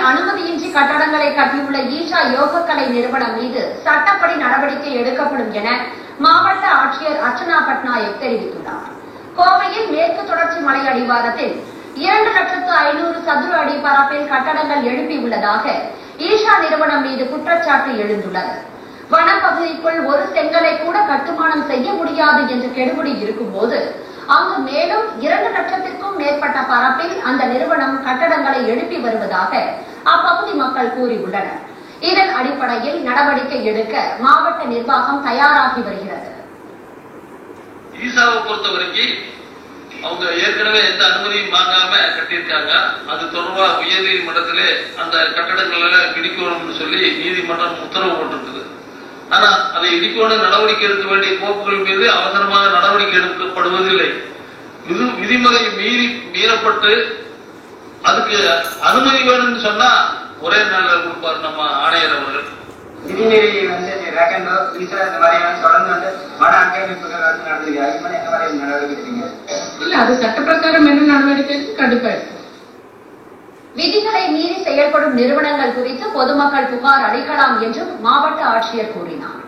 அனுமதியின்றி கட்டடங்களை கட்டியுள்ள ஈஷா யோகக்கலை நிறுவனம் மீது சட்டப்படி நடவடிக்கை எடுக்கப்படும் என மாவட்ட ஆட்சியர் அர்ச்சனா பட்நாயக் தெரிவித்துள்ளார். கோவையில் மேற்கு தொடர்ச்சி மலை அடிவாரத்தில் 2,500,000 சதுர அடி பரப்பில் கட்டடங்கள் எழுப்பியுள்ளதாக ஈஷா நிறுவனம் மீது குற்றச்சாட்டு எழுந்துள்ளது. வனப்பகுதிக்குள் ஒரு செங்கலை கூட கட்டுமானம் செய்ய முடியாது என்ற கெடுபிடி இருக்கும்போது அங்கு மேலும் 2 லட்சத்திற்கும் மேற்பட்ட பரப்பில் அந்த நிறுவனம் கட்டடங்களை எழுப்பி வருவதாக அப்பகுதி மக்கள் கூறியுள்ளனர். இதன் அடிப்படையில் நடவடிக்கை எடுக்க மாவட்ட நிர்வாகம் தயாராகி வருகிறது. ஈசாவை பொறுத்தவரைக்கும் அவங்க ஏற்கனவே எந்த அனுமதியும் வாங்காம கட்டியிருக்காங்க. அது தொடர்பாக உயர் நீதிமன்றத்திலே அந்த கட்டடங்களை இடிக்கணும்னு சொல்லி நீதிமன்றம் உத்தரவு போட்டிருக்குது. ஆனா அதை இடிக்கணும் நடவடிக்கை எடுக்க வேண்டிய கோப்புகள் மீது அவசரமாக நடவடிக்கை எடுக்கப்படுவதில்லை. விதிமுறை மீறப்பட்டு அதுக்கு அனுமதி வேணும்னு சொன்னா ஒரே நாளில் கொடுப்பாரு நம்ம ஆணையர் அவர்கள். விதிமீறி வேகண்டோ ஈசா இந்த மாதிரியான தொடர்ந்து வன ஆக்கிரமிப்புகள் நடந்திருக்கு. அதுக்கு மேலே என்ன மாதிரி நடவடிக்கை எடுத்தீங்க? இல்ல, அது சட்டப்பிரகாரம் என்ன நடவடிக்கை கண்டிப்பா இருக்கு. விதிகளை மீறி செயல்படும் நிறுவனங்கள் குறித்து பொதுமக்கள் புகார் அளிக்கலாம் என்றும் மாவட்ட ஆட்சியர் கூறினார்.